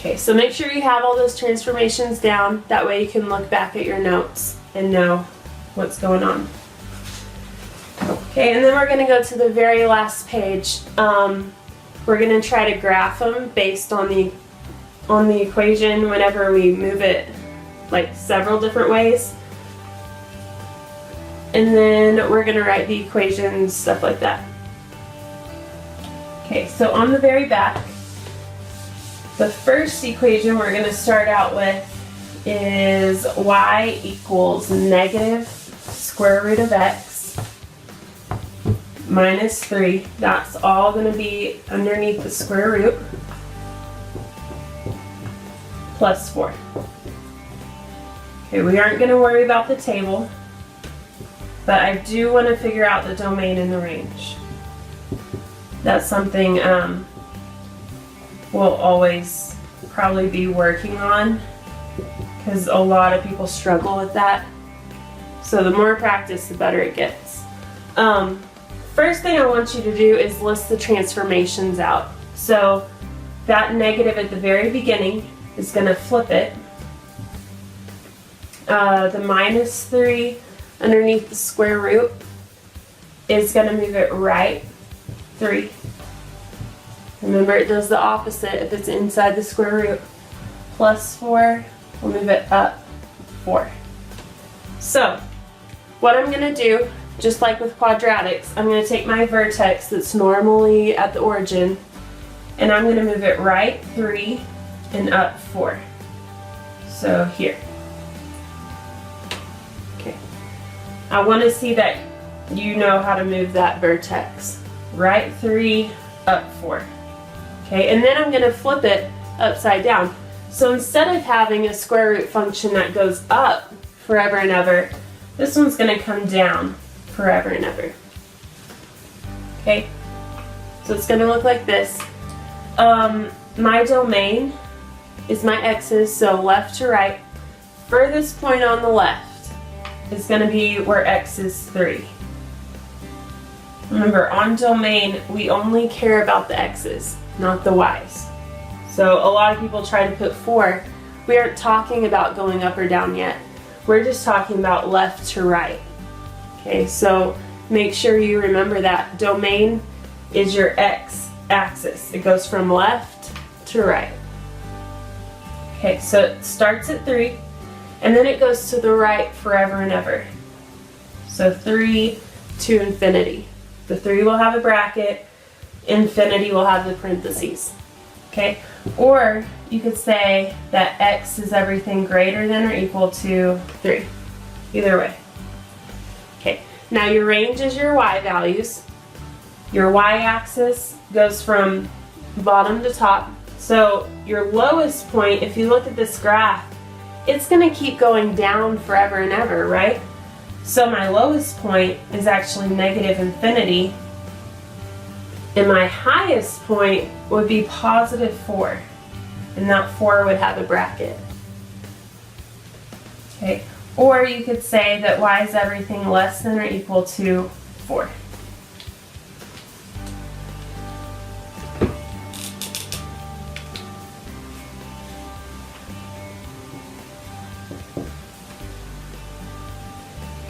Okay, so make sure you have all those transformations down. That way you can look back at your notes and know what's going on. Okay, and then we're going to go to the very last page. We're going to try to graph them based on the equation whenever we move it like several different ways. And then we're going to write the equations, stuff like that. Okay, so on the very back, the first equation we're going to start out with is y equals negative square root of x minus 3. That's all going to be underneath the square root plus 4. Okay, we aren't going to worry about the table, but I do want to figure out the domain and the range. That's something we'll always probably be working on because a lot of people struggle with that. So the more practice, the better it gets. First thing I want you to do is list the transformations out. So that negative at the very beginning is going to flip it. The minus 3 underneath the square root is going to move it right 3. Remember, it does the opposite if it's inside the square root. Plus 4 will move it up 4. So what I'm going to do, just like with quadratics, I'm going to take my vertex that's normally at the origin and I'm going to move it right 3 and up 4. So here. Okay. I want to see that you know how to move that vertex. Right 3, up 4. Okay, and then I'm going to flip it upside down. So instead of having a square root function that goes up forever and ever, this one's going to come down forever and ever. Okay, so it's going to look like this. My domain is my x's, so left to right. Furthest point on the left is going to be where x is 3. Remember, on domain, we only care about the x's, not the y's. So a lot of people try to put 4. We aren't talking about going up or down yet. We're just talking about left to right. Okay, so make sure you remember that. Domain is your x-axis. It goes from left to right. Okay, so it starts at 3, and then it goes to the right forever and ever. So 3 to infinity. The 3 will have a bracket, infinity will have the parentheses. Okay? Or you could say that x is everything greater than or equal to 3. Either way. Okay, now your range is your y values. Your y-axis goes from bottom to top. So your lowest point, if you look at this graph, it's going to keep going down forever and ever, right? So my lowest point is actually negative infinity, and my highest point would be positive 4, and that 4 would have a bracket. Okay, or you could say that y is everything less than or equal to 4.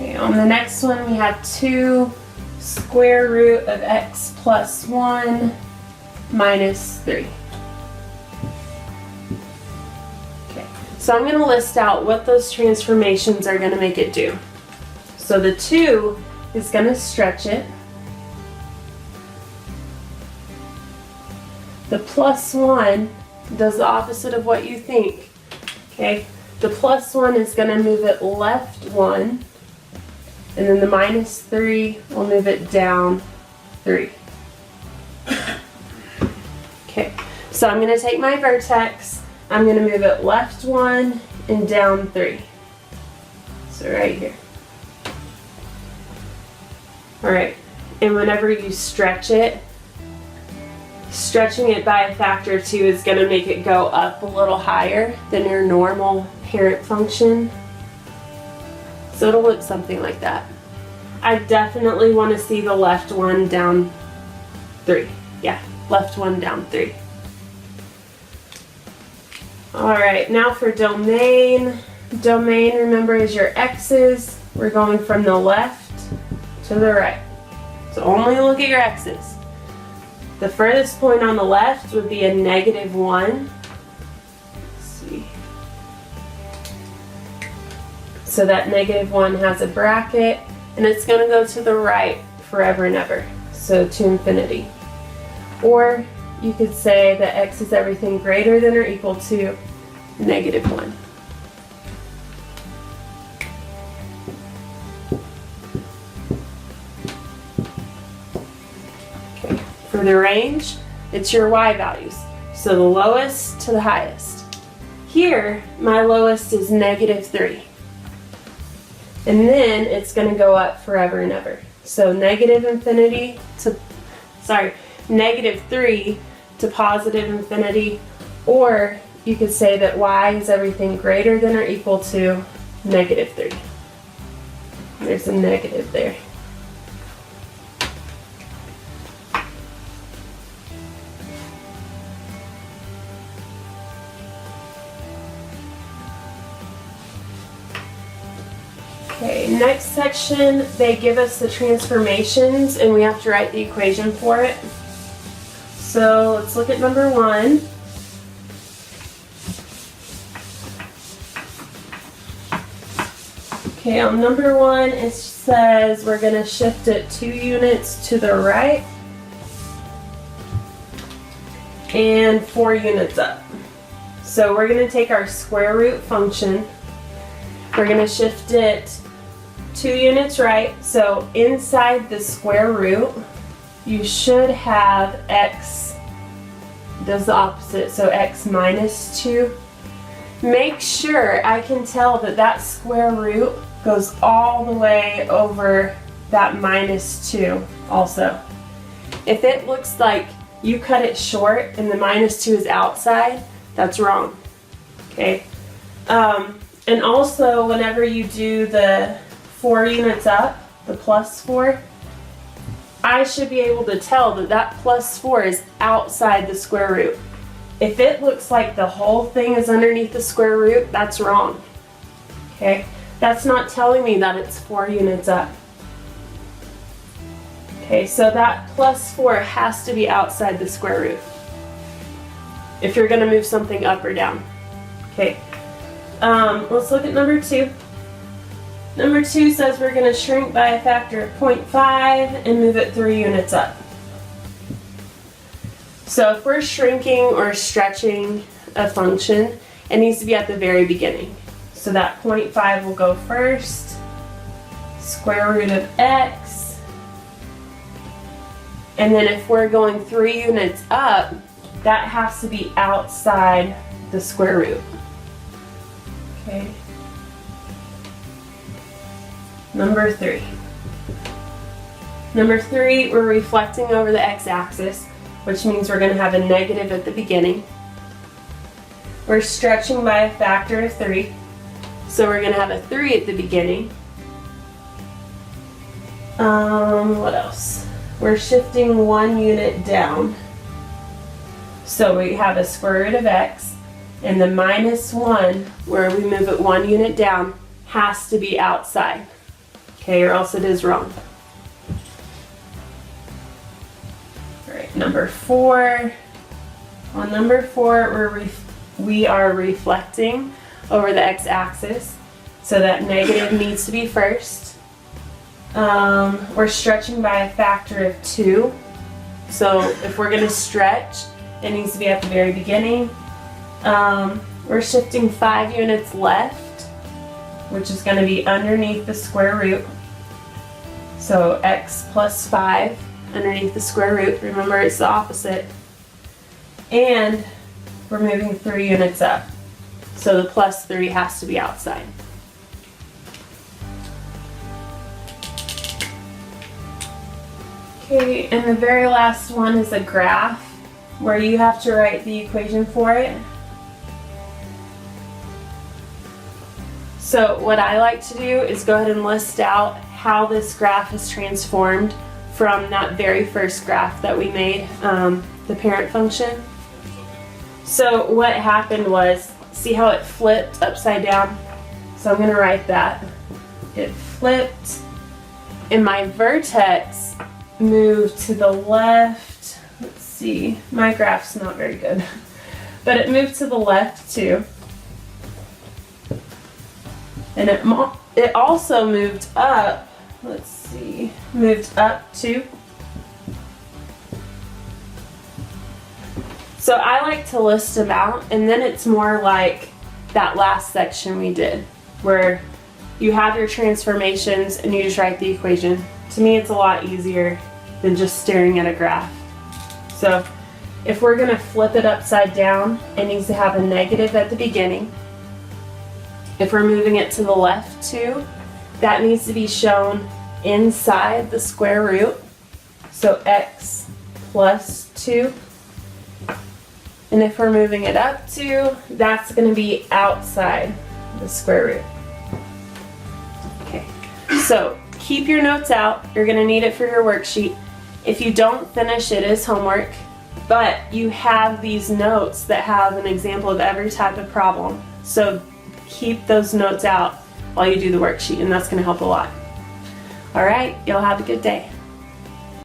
Okay, on the next one we have 2 square root of x plus 1 minus 3. Okay, so I'm going to list out what those transformations are going to make it do. So the 2 is going to stretch it. The plus 1 does the opposite of what you think. Okay, the plus 1 is going to move it left 1. And then the minus 3 will move it down 3. Okay, so I'm going to take my vertex, I'm going to move it left 1 and down 3. So right here. Alright, and whenever you stretch it, stretching it by a factor of 2 is going to make it go up a little higher than your normal parent function. So it'll look something like that. I definitely want to see the left 1 down 3. Yeah, left 1 down 3. All right, now for domain. Domain, remember, is your x's. We're going from the left to the right. So only look at your x's. The furthest point on the left would be a -1. Let's see. So that -1 has a bracket, and it's going to go to the right forever and ever, so to infinity. Or you could say that x is everything greater than or equal to -1. Okay. For the range, it's your y values, so the lowest to the highest. Here, my lowest is -3. And then it's going to go up forever and ever. So -3 to positive infinity, or you could say that y is everything greater than or equal to -3. There's a negative there. Okay, next section, they give us the transformations and we have to write the equation for it. So let's look at number 1. Okay, on number 1 it says we're going to shift it 2 units to the right and 4 units up. So we're going to take our square root function. We're going to shift it 2 units right, so inside the square root you should have x does the opposite, so x -2. Make sure I can tell that that square root goes all the way over that -2 also. If it looks like you cut it short and the -2 is outside, that's wrong. Okay. And also whenever you do the 4 units up, the +4, I should be able to tell that that +4 is outside the square root. If it looks like the whole thing is underneath the square root, that's wrong. Okay? That's not telling me that it's 4 units up. Okay, so that +4 has to be outside the square root if you're going to move something up or down. Okay, let's look at number 2. Number 2 says we're going to shrink by a factor of 0.5 and move it 3 units up. So if we're shrinking or stretching a function, it needs to be at the very beginning. So that 0.5 will go first, square root of x, and then if we're going 3 units up, that has to be outside the square root. Okay. Number 3. Number 3, we're reflecting over the x-axis, which means we're going to have a negative at the beginning. We're stretching by a factor of 3, so we're going to have a 3 at the beginning. What else? We're shifting 1 unit down, so we have a square root of x, and the -1, where we move it 1 unit down, has to be outside. Okay, or else it is wrong. All right, number 4. On number 4, we are reflecting over the x-axis, so that negative needs to be first. We're stretching by a factor of 2, so if we're going to stretch, it needs to be at the very beginning. We're shifting 5 units left, which is going to be underneath the square root. So x plus 5 underneath the square root. Remember, it's the opposite. And we're moving 3 units up. So the +3 has to be outside. Okay, and the very last one is a graph where you have to write the equation for it. So what I like to do is go ahead and list out how this graph is transformed from that very first graph that we made, the parent function. So what happened was, See how it flipped upside down? So I'm gonna write that. It flipped, and my vertex moved to the left. Let's see, my graph's not very good, but it moved to the left too. And it also moved up, let's see, moved up too. So I like to list them out, and then it's more like that last section we did, where you have your transformations and you just write the equation. To me, it's a lot easier than just staring at a graph. So if we're gonna flip it upside down, it needs to have a negative at the beginning. If we're moving it to the left too, that needs to be shown inside the square root. So x plus 2. And if we're moving it up 2, that's going to be outside the square root. Okay, so keep your notes out. You're going to need it for your worksheet. If you don't finish, it is homework, but you have these notes that have an example of every type of problem. So keep those notes out while you do the worksheet, and that's going to help a lot. All right, y'all have a good day.